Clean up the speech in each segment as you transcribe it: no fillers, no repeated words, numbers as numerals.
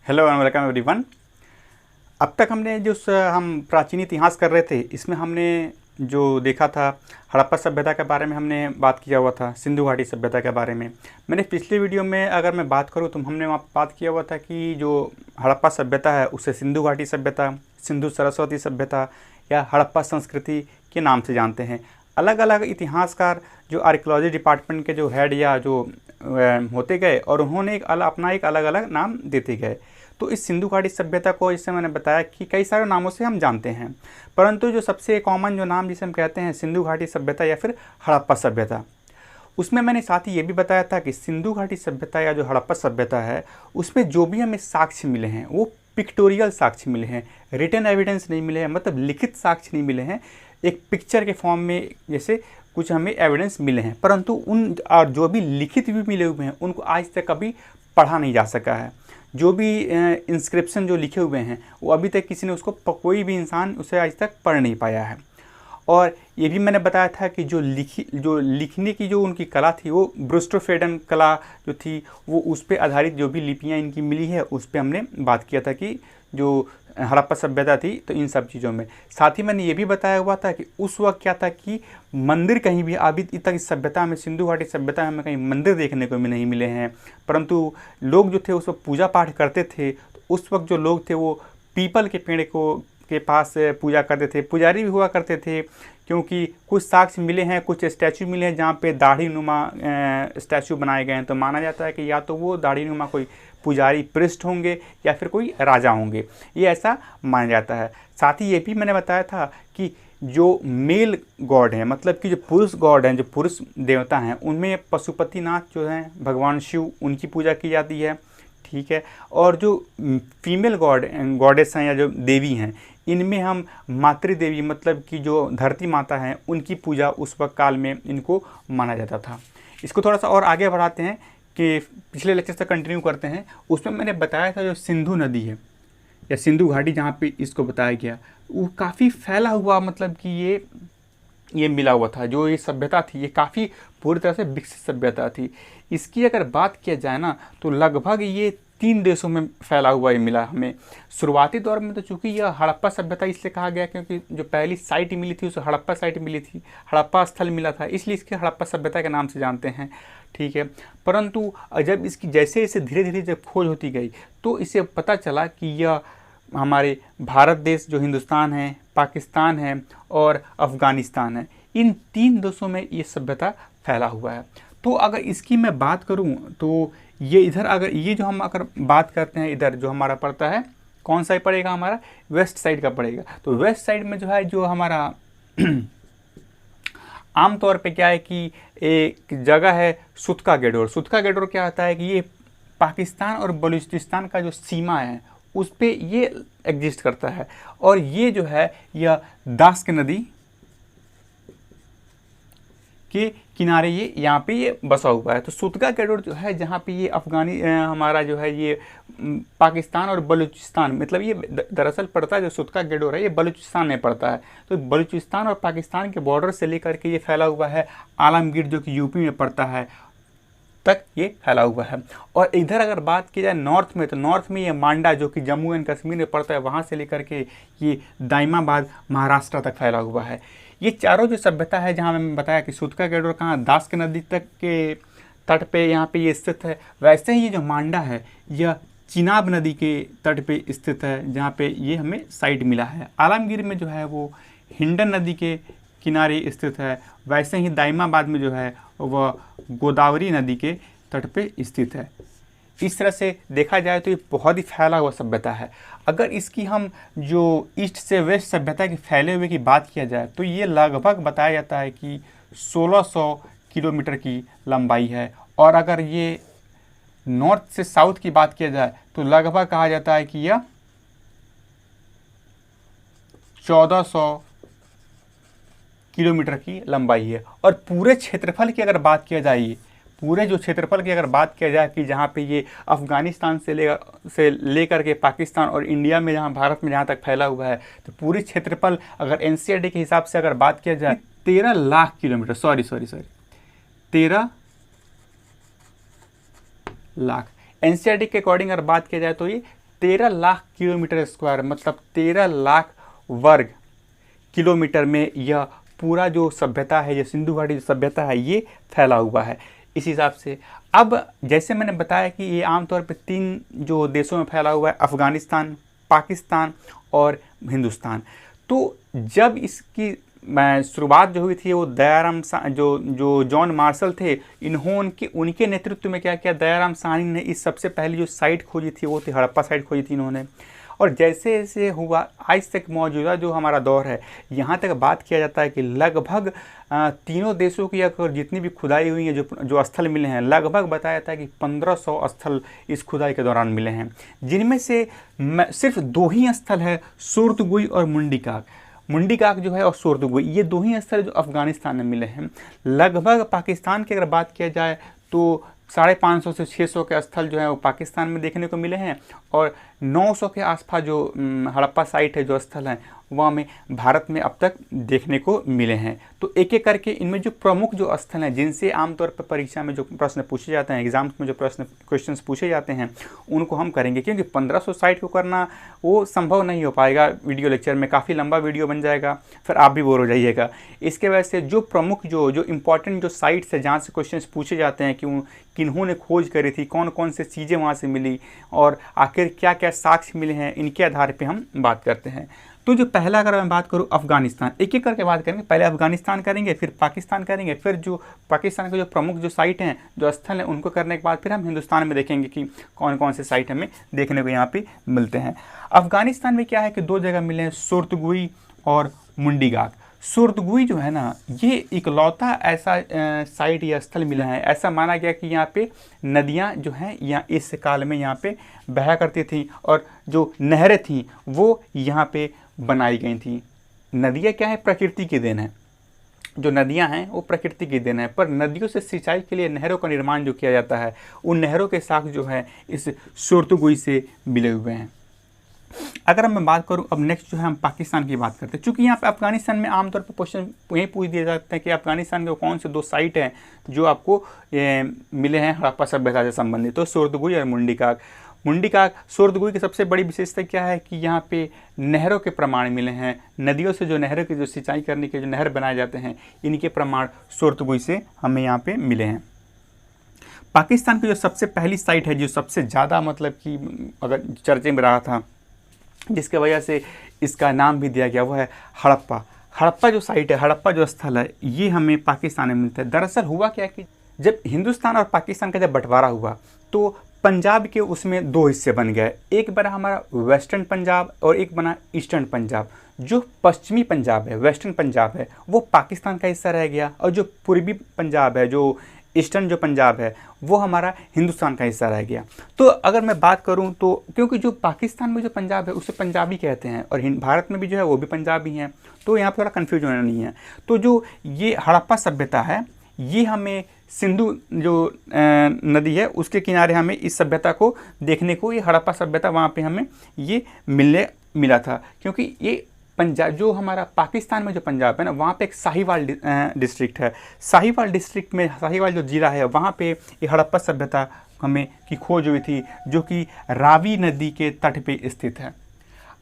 Hello and welcome everyone. अब तक हमने हम प्राचीन इतिहास कर रहे थे, इसमें हमने जो देखा था हड़प्पा सभ्यता के बारे में हमने बात किया हुआ था, सिंधु घाटी सभ्यता के बारे में। मैंने पिछले वीडियो में अगर मैं बात करूं तो हमने वहाँ बात किया हुआ था कि जो हड़प्पा सभ्यता है उसे सिंधु घाटी सभ्यता, सिंधु सरस्वती सभ्यता या हड़प्पा संस्कृति के नाम से जानते हैं। अलग अलग इतिहासकार जो आर्कियोलॉजी डिपार्टमेंट के जो हेड या जो होते गए और उन्होंने अपना एक अलग अलग नाम देते गए। तो इस सिंधु घाटी सभ्यता को, जैसे मैंने बताया कि कई सारे नामों से हम जानते हैं, परंतु जो सबसे कॉमन जो नाम जिसे हम कहते हैं सिंधु घाटी सभ्यता या फिर हड़प्पा सभ्यता, उसमें मैंने साथ ही ये भी बताया था कि सिंधु घाटी सभ्यता या जो हड़प्पा सभ्यता है उसमें जो भी हमें साक्ष्य मिले हैं वो पिक्टोरियल साक्ष्य मिले हैं, रिटन एविडेंस नहीं मिले हैं, मतलब लिखित साक्ष्य नहीं मिले हैं, एक पिक्चर के फॉर्म में जैसे कुछ हमें एविडेंस मिले हैं, परंतु उन और जो भी लिखित भी मिले हुए हैं उनको आज तक कभी पढ़ा नहीं जा सका है। जो भी इंस्क्रिप्शन जो लिखे हुए हैं वो अभी तक किसी ने उसको कोई भी इंसान उसे आज तक पढ़ नहीं पाया है। और ये भी मैंने बताया था कि जो लिखने की जो उनकी कला थी वो ब्रूस्टोफेडन कला जो थी वो उस पर आधारित जो भी लिपियाँ इनकी मिली है उस पर हमने बात किया था कि जो हड़प्पा सभ्यता थी। तो इन सब चीज़ों में साथ ही मैंने ये भी बताया हुआ था कि उस वक्त क्या था कि मंदिर कहीं भी अभी तक इस सभ्यता में, सिंधु घाटी सभ्यता में कहीं मंदिर देखने को भी नहीं मिले हैं, परंतु लोग जो थे उस वक्त पूजा पाठ करते थे। तो उस वक्त जो लोग थे वो पीपल के पेड़ के पास पूजा करते थे, पुजारी भी हुआ करते थे, क्योंकि कुछ साक्ष्य मिले हैं, कुछ स्टैचू मिले हैं जहाँ पे दाढ़ी नुमा स्टैचू बनाए गए हैं। तो माना जाता है कि या तो वो दाढ़ी नुमा कोई पुजारी प्रिस्ट होंगे या फिर कोई राजा होंगे, ये ऐसा माना जाता है। साथ ही ये भी मैंने बताया था कि जो मेल गॉड हैं, मतलब कि जो पुरुष गॉड हैं, जो पुरुष देवता हैं, उनमें पशुपतिनाथ जो हैं भगवान शिव, उनकी पूजा की जाती है, ठीक है। और जो फीमेल गॉडेस हैं या जो देवी हैं, इनमें हम मातृदेवी मतलब कि जो धरती माता हैं उनकी पूजा उस वक्त काल में इनको माना जाता था। इसको थोड़ा सा और आगे बढ़ाते हैं कि पिछले लेक्चर से कंटिन्यू करते हैं। उसमें मैंने बताया था जो सिंधु नदी है या सिंधु घाटी जहाँ पे इसको बताया गया वो काफ़ी फैला हुआ, मतलब कि ये मिला हुआ था। जो ये सभ्यता थी ये काफ़ी पूरी तरह से विकसित सभ्यता थी। इसकी अगर बात किया जाए ना तो लगभग ये 3 देशों में फैला हुआ ये मिला हमें। शुरुआती दौर में तो चूँकि यह हड़प्पा सभ्यता इसलिए कहा गया क्योंकि जो पहली साइट मिली थी उसे हड़प्पा साइट मिली थी, हड़प्पा स्थल मिला था, इसलिए इसके हड़प्पा सभ्यता के नाम से जानते हैं, ठीक है। परंतु जब इसकी जैसे जैसे धीरे धीरे जब खोज होती गई तो इसे पता चला कि यह हमारे भारत देश जो हिंदुस्तान है, पाकिस्तान है और अफ़गानिस्तान है, इन 3 देशों में ये सभ्यता फैला हुआ है। तो अगर इसकी मैं बात करूं तो ये इधर अगर ये जो हम अगर बात करते हैं इधर जो हमारा पड़ता है, कौन सा पड़ेगा, हमारा वेस्ट साइड का पड़ेगा। तो वेस्ट साइड में जो है जो हमारा आमतौर पे क्या है कि एक जगह है सुतका गेडोर। सुतका गेडोर क्या होता है कि ये पाकिस्तान और बलूचिस्तान का जो सीमा है उस पे ये एग्जिस्ट करता है, और ये जो है यह दास्क नदी के किनारे ये यहाँ पे ये बसा हुआ है। तो सुतका गेडोर जो है जहाँ पे ये हमारा जो है ये पाकिस्तान और बलूचिस्तान, मतलब ये दरअसल पड़ता है, जो सुतका गेडोर है ये बलूचिस्तान में पड़ता है। तो बलूचिस्तान और पाकिस्तान के बॉर्डर से लेकर के ये फैला हुआ है आलमगीर जो कि यूपी में पड़ता है तक ये फैला हुआ है। और इधर अगर बात की जाए नॉर्थ में, तो नॉर्थ में ये मांडा जो कि जम्मू एंड कश्मीर में पड़ता है, वहाँ से लेकर के ये दाइमाबाद महाराष्ट्र तक फैला हुआ है। ये चारों जो सभ्यता है जहाँ मैंने बताया कि सुतका गेडोर कहाँ दास्क नदी तक के तट पे यहाँ पे ये स्थित है, वैसे ही ये जो मांडा है यह चिनाब नदी के तट पे स्थित है जहाँ पे ये हमें साइट मिला है। आलमगीर में जो है वो हिंडन नदी के किनारे स्थित है, वैसे ही दाइमाबाद में जो है वह गोदावरी नदी के तट पे स्थित है। इस तरह से देखा जाए तो ये बहुत ही फैला हुआ सभ्यता है। अगर इसकी हम जो ईस्ट से वेस्ट सभ्यता के फैले हुए की बात किया जाए तो ये लगभग बताया जाता है कि 1600 किलोमीटर की लंबाई है, और अगर ये नॉर्थ से साउथ की बात किया जाए तो लगभग कहा जाता है कि यह 1400 किलोमीटर की लंबाई है। और पूरे क्षेत्रफल की अगर बात किया जाए, पूरे जो क्षेत्रफल की अगर बात किया जाए कि जहाँ पे ये अफ़गानिस्तान से लेकर के पाकिस्तान और इंडिया में जहाँ भारत में जहाँ तक फैला हुआ है, तो पूरी क्षेत्रफल अगर एनसीईआरटी के हिसाब से अगर बात किया जाए 13 lakh kilometre, sorry 13 lakh NCERT के अकॉर्डिंग अगर बात किया जाए तो ये 13 लाख किलोमीटर स्क्वायर, मतलब 13 लाख वर्ग किलोमीटर में यह पूरा जो सभ्यता है, ये सिंधु घाटी जो सभ्यता है, ये फैला हुआ है। इस हिसाब से अब जैसे मैंने बताया कि ये आमतौर पे 3 जो देशों में फैला हुआ है, अफ़गानिस्तान, पाकिस्तान और हिंदुस्तान। तो जब इसकी शुरुआत जो हुई थी, वो दयाराम जो जॉन मार्शल थे, उनके नेतृत्व में क्या किया, दयाराम साहनी ने इस सबसे पहली जो साइट खोजी थी वो थी हड़प्पा साइट खोजी थी इन्होंने। और जैसे जैसे हुआ आज तक मौजूदा जो हमारा दौर है, यहाँ तक बात किया जाता है कि लगभग तीनों देशों की अगर जितनी भी खुदाई हुई है, जो स्थल मिले हैं, लगभग बताया जाता है कि 1500 स्थल इस खुदाई के दौरान मिले हैं, जिनमें से सिर्फ 2 ही स्थल है, सूरतगुई और मुंडीकाक जो है और सूरतगुई, ये 2 ही स्थल जो अफ़गानिस्तान में मिले हैं। लगभग पाकिस्तान की अगर बात किया जाए तो 550 से 600 के स्थल जो है वो पाकिस्तान में देखने को मिले हैं, और 900 के आसपास जो हड़प्पा साइट है, जो स्थल हैं, वह हमें भारत में अब तक देखने को मिले हैं। तो एक एक करके इनमें जो प्रमुख जो स्थल हैं, जिनसे आमतौर पर परीक्षा में जो प्रश्न पूछे जाते हैं, एग्जाम्स में जो क्वेश्चंस पूछे जाते हैं, उनको हम करेंगे, क्योंकि 1500 साइट को करना वो संभव नहीं हो पाएगा वीडियो लेक्चर में, काफ़ी लंबा वीडियो बन जाएगा, फिर आप भी बोर हो जाइएगा। इसके वजह से जो प्रमुख जो इम्पॉर्टेंट जो साइट्स है, जहाँ से क्वेश्चन पूछे जाते हैं कि किन्होंने खोज करी थी, कौन कौन से चीज़ें वहाँ से मिली, और आखिर क्या क्या साक्ष्य मिले हैं, इनके आधार पर हम बात करते हैं। तो जो पहला अगर मैं बात करूं अफ़गानिस्तान, एक एक करके बात करेंगे, पहले अफ़गानिस्तान करेंगे, फिर पाकिस्तान करेंगे, फिर जो पाकिस्तान के जो प्रमुख जो साइट हैं, जो स्थल हैं, उनको करने के बाद फिर हम हिंदुस्तान में देखेंगे कि कौन कौन से साइट हमें देखने को यहाँ पे मिलते हैं। अफ़गानिस्तान में क्या है कि 2 जगह मिले हैं, सूरतगुई और मुंडीगाक। सूरतगुई जो है ना, ये इकलौता ऐसा साइट या स्थल मिला है, ऐसा माना गया कि यहाँ पे नदियाँ जो हैं यहाँ इस काल में यहाँ पे बहा करती थी, और जो नहरें थीं वो यहाँ पे बनाई गई थी। नदियाँ क्या है, प्रकृति की देन है, जो नदियाँ हैं वो प्रकृति की देन है, पर नदियों से सिंचाई के लिए नहरों का निर्माण जो किया जाता है, उन नहरों के साथ जो है इस सूरतगुई से मिले हुए हैं। अगर मैं बात करूं अब नेक्स्ट जो है हम पाकिस्तान की बात करते हैं, क्योंकि यहाँ पे अफगानिस्तान में आमतौर पर क्वेश्चन यही पूछ दिए जाते हैं कि अफगानिस्तान के कौन से 2 साइट हैं जो आपको मिले हैं हड़प्पा सभ्यता से संबंधित, तो सूरतगुई और मुंडीकाक। सूरतगुई की सबसे बड़ी विशेषता क्या है कि यहाँ पे नहरों के प्रमाण मिले हैं, नदियों से जो नहरों की जो सिंचाई करने के जो नहर बनाए जाते हैं, इनके प्रमाण सूरतगुई से हमें यहाँ पे मिले हैं। पाकिस्तान की जो सबसे पहली साइट है, जो सबसे ज़्यादा मतलब कि अगर चर्चे में रहा था, जिसके वजह से इसका नाम भी दिया गया, वो है हड़प्पा जो साइट है, हड़प्पा जो स्थल है, ये हमें पाकिस्तान में मिलता है। दरअसल हुआ क्या कि जब हिंदुस्तान और पाकिस्तान का जब बंटवारा हुआ, तो पंजाब के उसमें 2 हिस्से बन गए, एक बना हमारा वेस्टर्न पंजाब और एक बना ईस्टर्न पंजाब। जो पश्चिमी पंजाब है, वेस्टर्न पंजाब है, वो पाकिस्तान का हिस्सा रह गया, और जो पूर्वी पंजाब है, जो ईस्टर्न जो पंजाब है, वो हमारा हिंदुस्तान का हिस्सा रह गया। तो अगर मैं बात करूं तो क्योंकि जो पाकिस्तान में जो पंजाब है उसे पंजाबी कहते हैं, और भारत में भी जो है वो भी पंजाबी हैं, तो यहाँ पर थोड़ा कन्फ्यूज होना नहीं है। तो जो ये हड़प्पा सभ्यता है, ये हमें सिंधु जो नदी है उसके किनारे हमें इस सभ्यता को देखने को, ये हड़प्पा सभ्यता वहाँ पे हमें ये मिला था, क्योंकि ये पंजाब जो हमारा पाकिस्तान में जो पंजाब है ना, वहाँ पे एक साहिवाल डिस्ट्रिक्ट है। साहिवाल डिस्ट्रिक्ट में, साहिवाल जो ज़िला है, वहाँ पे ये हड़प्पा सभ्यता हमें की खोज हुई थी, जो कि रावी नदी के तट पे स्थित है।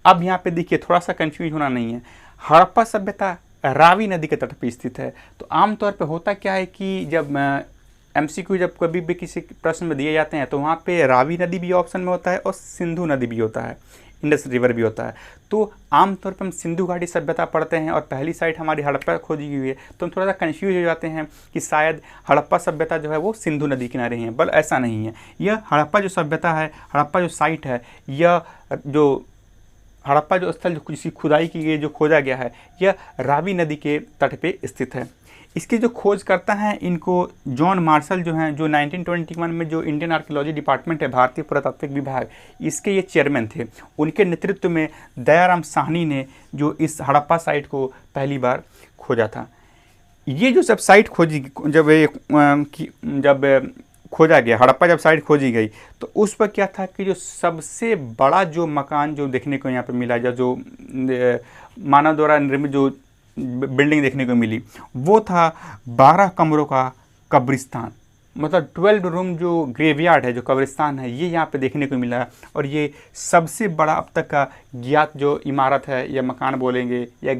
अब यहाँ पे देखिए, थोड़ा सा कन्फ्यूज होना नहीं है, हड़प्पा सभ्यता रावी नदी के तट पे स्थित है। तो आमतौर पे होता क्या है कि जब MCQ जब कभी भी किसी प्रश्न में दिए जाते हैं, तो वहाँ पे रावी नदी भी ऑप्शन में होता है और सिंधु नदी भी होता है, इंडस रिवर भी होता है। तो आमतौर पर हम सिंधु घाटी सभ्यता पढ़ते हैं और पहली साइट हमारी हड़प्पा खोजी हुई है, तो हम थोड़ा सा कन्फ्यूज हो जाते हैं कि शायद हड़प्पा सभ्यता जो है वो सिंधु नदी किनारे हैं, बल ऐसा नहीं है। यह हड़प्पा जो सभ्यता है, हड़प्पा जो साइट है, यह जो हड़प्पा जो स्थल जो किसी खुदाई की गई, जो खोजा गया है, यह रावी नदी के तट पे स्थित है। इसके जो खोज करता है, इनको जॉन मार्शल जो हैं, जो 1921 में जो इंडियन आर्कियोलॉजी डिपार्टमेंट है, भारतीय पुरातात्विक विभाग, इसके ये चेयरमैन थे। उनके नेतृत्व में दयाराम साहनी ने जो इस हड़प्पा साइट को पहली बार खोजा था। ये जो सब साइट खोजी, जब खोजा गया, हड़प्पा जब साइट खोजी गई, तो उस पर क्या था कि जो सबसे बड़ा जो मकान जो देखने को यहाँ पे मिला, जो मानव द्वारा निर्मित जो बिल्डिंग देखने को मिली, वो था 12 कमरों का कब्रिस्तान। मतलब 12 रूम जो ग्रेवयार्ड है, जो कब्रिस्तान है, ये यहाँ पे देखने को मिला है। और ये सबसे बड़ा अब तक का ज्ञात जो इमारत है या मकान बोलेंगे या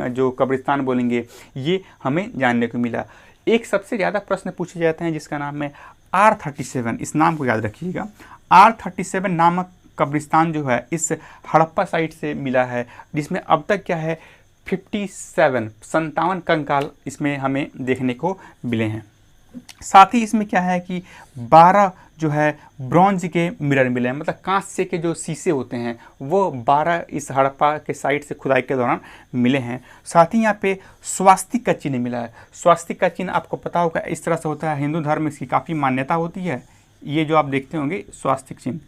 जो कब्रिस्तान बोलेंगे, ये हमें जानने को मिला। एक सबसे ज़्यादा प्रश्न पूछे जाते हैं जिसका नाम है R37, इस नाम को याद रखिएगा। R37 नामक कब्रिस्तान जो है इस हड़प्पा साइट से मिला है, जिसमें अब तक क्या है 57 कंकाल इसमें हमें देखने को मिले हैं। साथ ही इसमें क्या है कि 12 जो है ब्रॉन्ज के मिरर मिले हैं, मतलब कांच से के जो शीशे होते हैं वो 12 इस हड़प्पा के साइट से खुदाई के दौरान मिले हैं। साथ ही यहाँ पे स्वास्तिक का चिन्ह मिला है। स्वास्तिक का चिन्ह आपको पता होगा इस तरह से होता है, हिंदू धर्म में इसकी काफ़ी मान्यता होती है। ये जो आप देखते होंगे स्वास्तिक चिन्ह,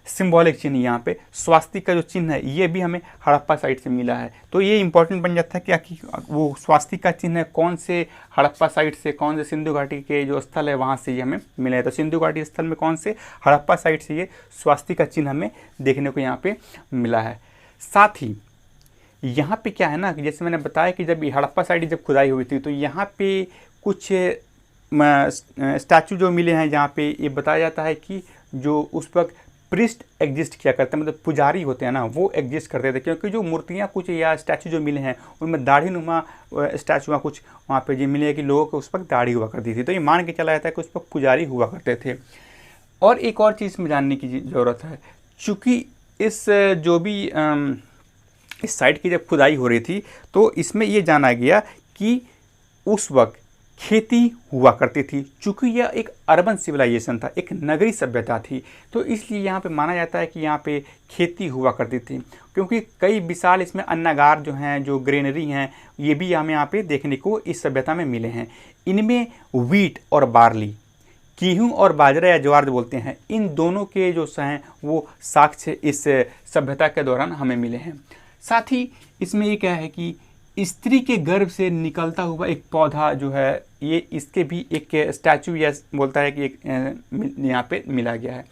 सिंबॉलिक चिन्ह, यहाँ पे स्वास्तिक का जो चिन्ह है ये भी हमें हड़प्पा साइट से मिला है। तो ये इंपॉर्टेंट बन जाता है क्या कि वो स्वास्तिक का चिन्ह है कौन से हड़प्पा साइट से, कौन से सिंधु घाटी के जो स्थल है वहाँ से ये हमें मिला है। तो सिंधु घाटी स्थल में कौन से हड़प्पा साइट से ये स्वास्तिक का चिन्ह हमें देखने को यहाँ पे मिला है। साथ ही यहाँ पे क्या है ना कि जैसे मैंने बताया कि जब ये हड़प्पा साइट जब खुदाई हुई थी तो यहाँ पे कुछ स्टैचू जो मिले हैं जहाँ पे ये बताया जाता है कि जो उस वक्त प्रिस्ट एग्जिस्ट किया करते हैं, मतलब पुजारी होते हैं ना, वो एग्जिस्ट करते थे। क्योंकि जो मूर्तियाँ कुछ या स्टैचू जो मिले हैं उनमें दाढ़ी नुमा स्टैचू कुछ वहाँ पे जो मिले हैं कि लोगों को उस वक्त दाढ़ी हुआ करती थी, तो ये मान के चला जाता है कि उस वक्त पुजारी हुआ करते थे। और एक और चीज़ में जानने की ज़रूरत है, चूँकि इस जो भी इस साइट की जब खुदाई हो रही थी तो इसमें ये जाना गया कि उस वक्त खेती हुआ करती थी। चूँकि यह एक अर्बन सिविलाइजेशन था, एक नगरी सभ्यता थी, तो इसलिए यहाँ पे माना जाता है कि यहाँ पे खेती हुआ करती थी। क्योंकि कई विशाल इसमें अन्नागार जो हैं, जो ग्रेनरी हैं, ये भी हमें यहाँ पे देखने को इस सभ्यता में मिले हैं। इनमें व्हीट और बार्ली, गेहूँ और बाजरा या ज्वार बोलते हैं, इन दोनों के जो हैं वो साक्ष्य इस सभ्यता के दौरान हमें मिले हैं। साथ ही इसमें ये क्या है कि स्त्री के गर्भ से निकलता हुआ एक पौधा जो है ये इसके भी एक स्टैचू या बोलता है कि एक यहाँ पे मिला गया है।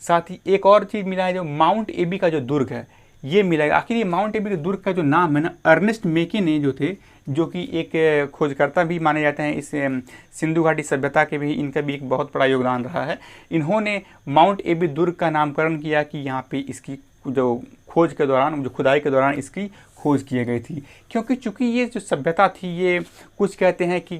साथ ही एक और चीज़ मिला है, जो माउंट एबी का जो दुर्ग है ये मिला है। आखिर ये माउंट एबी के दुर्ग का जो नाम है ना, अर्नेस्ट मेके ने जो थे, जो कि एक खोजकर्ता भी माने जाते हैं इस सिंधु घाटी सभ्यता के भी, इनका भी एक बहुत बड़ा योगदान रहा है। इन्होंने माउंट एबी दुर्ग का नामकरण किया कि यहाँ पे इसकी जो खोज के दौरान, जो खुदाई के दौरान इसकी खोज की गई थी। क्योंकि चूँकि ये जो सभ्यता थी ये कुछ कहते हैं कि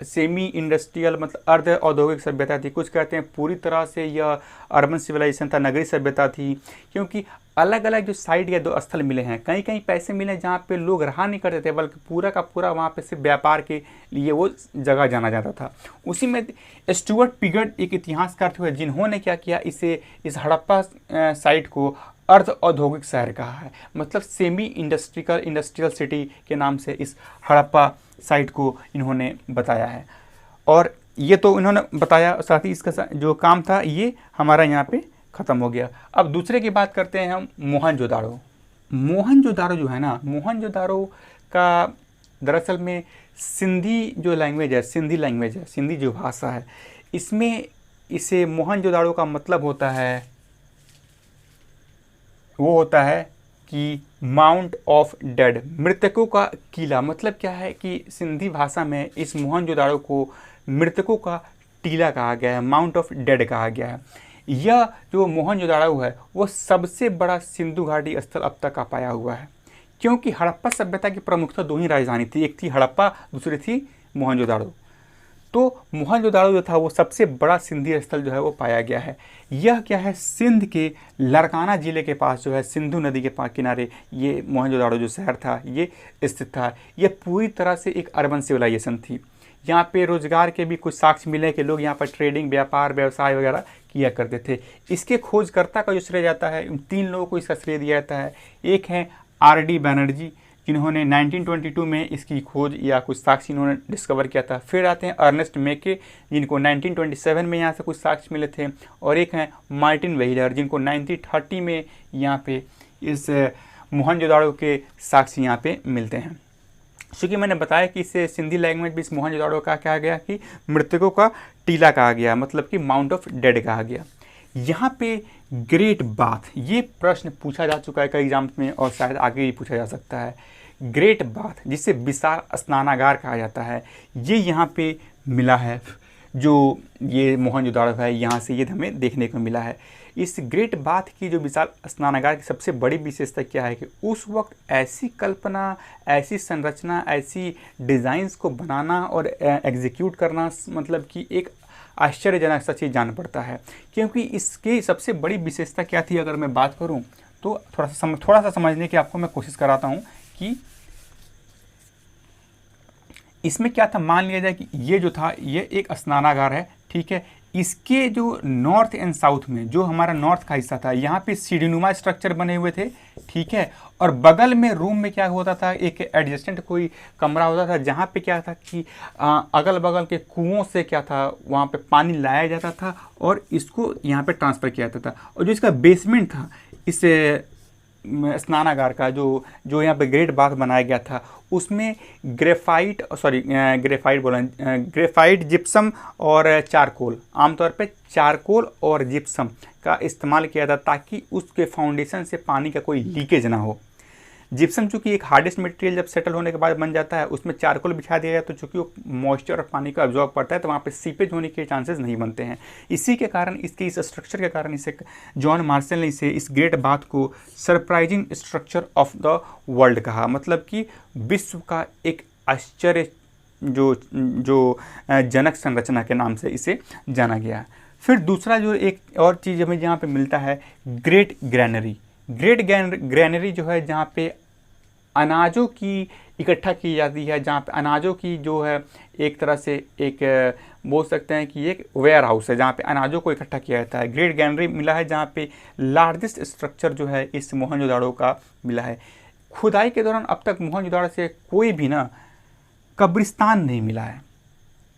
सेमी इंडस्ट्रियल मतलब अर्ध औद्योगिक सभ्यता थी, कुछ कहते हैं पूरी तरह से यह अर्बन सिविलाइजेशन था, नगरी सभ्यता थी। क्योंकि अलग अलग जो साइट या दो स्थल मिले हैं, कहीं कहीं पैसे मिले जहाँ पे लोग रहा नहीं करते थे, बल्कि पूरा का पूरा वहाँ पे सिर्फ व्यापार के लिए वो जगह जाना जाता था। उसी में स्टुअर्ट पिगट एक इतिहासकार थे जिन्होंने क्या किया, इस हड़प्पा साइट को अर्ध औद्योगिक शहर कहा है, मतलब सेमी इंडस्ट्रियल सिटी के नाम से इस हड़प्पा साइट को इन्होंने बताया है। और ये तो इन्होंने बताया, साथ ही इसका जो काम था ये हमारा यहाँ पे ख़त्म हो गया। अब दूसरे की बात करते हैं हम मोहनजोदाड़ो। मोहनजोदाड़ो जो है ना, मोहनजोदाड़ो का दरअसल में सिंधी जो लैंग्वेज है, सिंधी लैंग्वेज है, सिंधी जो भाषा है, इसमें इसे मोहनजोदाड़ो का मतलब होता है, वो होता है कि माउंट ऑफ डेड, मृतकों का किला। मतलब क्या है कि सिंधी भाषा में इस मोहनजोदाड़ो को मृतकों का टीला कहा गया है, माउंट ऑफ डेड कहा गया है। यह जो मोहनजोदाड़ो है वो सबसे बड़ा सिंधु घाटी स्थल अब तक का पाया हुआ है। क्योंकि हड़प्पा सभ्यता की प्रमुखता दो ही राजधानी थी, एक थी हड़प्पा, दूसरी थी मोहनजोदाड़ो। तो मोहनजोदाड़ो जो था वो सबसे बड़ा सिंधी स्थल जो है वो पाया गया है। यह क्या है, सिंध के लड़काना ज़िले के पास जो है, सिंधु नदी के पास किनारे ये मोहनजोदाड़ो जो शहर था ये स्थित था। यह पूरी तरह से एक अर्बन सिविलाइजेशन थी। यहाँ पे रोजगार के भी कुछ साक्ष्य मिले कि लोग यहाँ पर ट्रेडिंग, व्यापार, व्यवसाय वगैरह किया करते थे। इसके खोजकर्ता का जो श्रेय जाता है, उन 3 लोगों को इसका श्रेय दिया जाता है। एक है R.D. बैनर्जी, जिन्होंने 1922 में इसकी खोज या कुछ साक्ष्य इन्होंने डिस्कवर किया था। फिर आते हैं अर्नेस्ट मेके, जिनको 1927 में यहाँ से कुछ साक्ष्य मिले थे। और एक हैं मार्टिन व्हीलर, जिनको 1930 में यहाँ पे इस मोहनजोदाड़ो के साक्ष्य यहाँ पे मिलते हैं। क्योंकि मैंने बताया कि इसे सिंधी लैंग्वेज भी इस मोहनजोदाड़ो का कहा गया कि मृतकों का टीला कहा गया, मतलब कि माउंट ऑफ डेड कहा गया। यहाँ पे ग्रेट बाथ, ये प्रश्न पूछा जा चुका है कई एग्जाम्स में और शायद आगे भी पूछा जा सकता है। ग्रेट बाथ, जिसे विशाल स्नानागार कहा जाता है, ये यहाँ पे मिला है। जो ये मोहनजोदड़ो है यहाँ से ये हमें देखने को मिला है। इस ग्रेट बाथ की जो विशाल स्नानागार की सबसे बड़ी विशेषता क्या है कि उस वक्त ऐसी कल्पना, ऐसी संरचना, ऐसी डिज़ाइंस को बनाना और एग्जीक्यूट करना मतलब कि एक आश्चर्यजनक सा चीज़ जान पड़ता है। क्योंकि इसकी सबसे बड़ी विशेषता क्या थी अगर मैं बात करूं तो थोड़ा सा समझने की आपको मैं कोशिश कराता हूं कि इसमें क्या था। मान लिया जाए कि ये जो था ये एक स्नानागार है, ठीक है। इसके जो नॉर्थ एंड साउथ में जो हमारा नॉर्थ का हिस्सा था यहाँ पे सीढ़ीनुमा स्ट्रक्चर बने हुए थे, ठीक है। और बगल में रूम में क्या होता था, एक एडजस्टेंट कोई कमरा होता था जहाँ पे क्या था कि अगल बगल के कुओं से क्या था वहाँ पे पानी लाया जाता था और इसको यहाँ पे ट्रांसफ़र किया जाता था। और जो इसका बेसमेंट था इस स्नानागार का जो यहाँ पे ग्रेट बाथ बनाया गया था उसमें ग्रेफाइट जिप्सम और चारकोल, आमतौर पे चारकोल और जिप्सम का इस्तेमाल किया था ताकि उसके फाउंडेशन से पानी का कोई लीकेज ना हो। जिप्सम चूँकि एक हार्डेस्ट मटेरियल जब सेटल होने के बाद बन जाता है उसमें चारकोल बिछा दिया जाए तो चूँकि वो मॉइस्चर और पानी का अब्जॉर्ब करता है तो वहाँ पे सीपेज होने के चांसेस नहीं बनते हैं। इसी के कारण इसके इस स्ट्रक्चर के कारण इसे जॉन मार्शल ने इसे इस ग्रेट बाथ को surprising structure of the world कहा, मतलब कि विश्व का एक आश्चर्य जो जनक संरचना के नाम से इसे जाना गया। फिर दूसरा जो एक और चीज़ हमें यहाँ पे मिलता है ग्रेट ग्रैनरी। ग्रेट ग्रैनरी जो है जहाँ पे अनाजों की इकट्ठा की जाती है, जहाँ पे अनाजों की जो है एक तरह से एक बोल सकते हैं कि एक वेयर हाउस है जहाँ पे अनाजों को इकट्ठा किया जाता है। ग्रेट ग्रैनरी मिला है जहाँ पे लार्जेस्ट स्ट्रक्चर जो है इस मोहनजोदड़ो का मिला है। खुदाई के दौरान अब तक मोहनजोदड़ो से कोई भी ना कब्रिस्तान नहीं मिला है,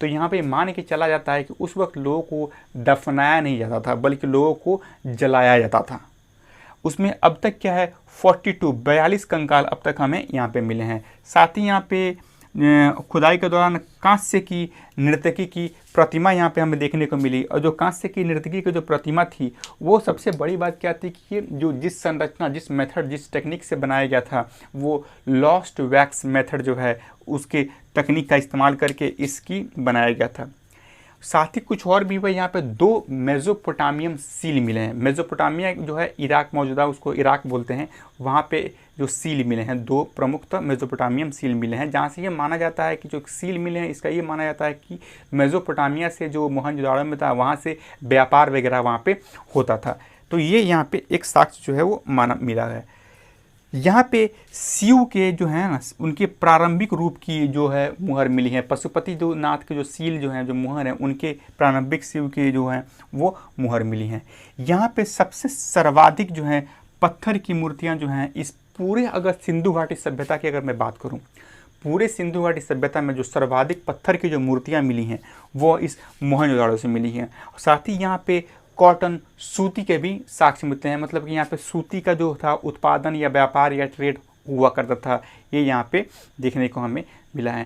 तो यहाँ पे मान के चला जाता है कि उस वक्त लोगों को दफनाया नहीं जाता था बल्कि लोगों को जलाया जाता था। उसमें अब तक क्या है 42 कंकाल अब तक हमें यहाँ पे मिले हैं। साथ ही यहाँ पे खुदाई के दौरान कांस्य की नर्तकी की प्रतिमा यहाँ पे हमें देखने को मिली। और जो कांस्य की नर्तकी की जो प्रतिमा थी वो सबसे बड़ी बात क्या थी कि जो जिस संरचना, जिस मेथड, जिस टेक्निक से बनाया गया था वो लॉस्ट वैक्स मेथड जो है उसके तकनीक का इस्तेमाल करके इसकी बनाया गया था। साथ ही कुछ और भी भाई यहाँ पे 2 मेसोपोटामियम सील मिले हैं। मेसोपोटामिया जो है इराक मौजूदा उसको इराक बोलते हैं, वहाँ पे जो सील मिले हैं 2 प्रमुखतः मेसोपोटामियम सील मिले हैं, जहाँ से ये माना जाता है कि जो सील मिले हैं इसका ये माना जाता है कि मेसोपोटामिया से जो मोहनजोदड़ो में था वहाँ से व्यापार वगैरह वहाँ पे होता था। तो ये यहाँ पे एक साक्ष्य जो है वो माना मिला है। यहाँ पे शिव के जो है ना उनके प्रारंभिक रूप की जो है मुहर मिली है। पशुपति जो नाथ के जो सील जो हैं जो मुहर हैं उनके प्रारंभिक शिव के जो हैं वो मुहर मिली हैं। यहाँ पे सबसे सर्वाधिक जो है पत्थर की मूर्तियाँ जो हैं इस पूरे अगर सिंधु घाटी सभ्यता की अगर मैं बात करूँ, पूरे सिंधु घाटी सभ्यता में जो सर्वाधिक पत्थर की जो मूर्तियाँ मिली हैं वो इस मोहनजोदड़ो से मिली हैं। साथ ही यहाँ पे कॉटन, सूती के भी साक्ष्य मिलते हैं, मतलब कि यहाँ पे सूती का जो था उत्पादन या व्यापार या ट्रेड हुआ करता था, ये यहाँ पे देखने को हमें मिला है।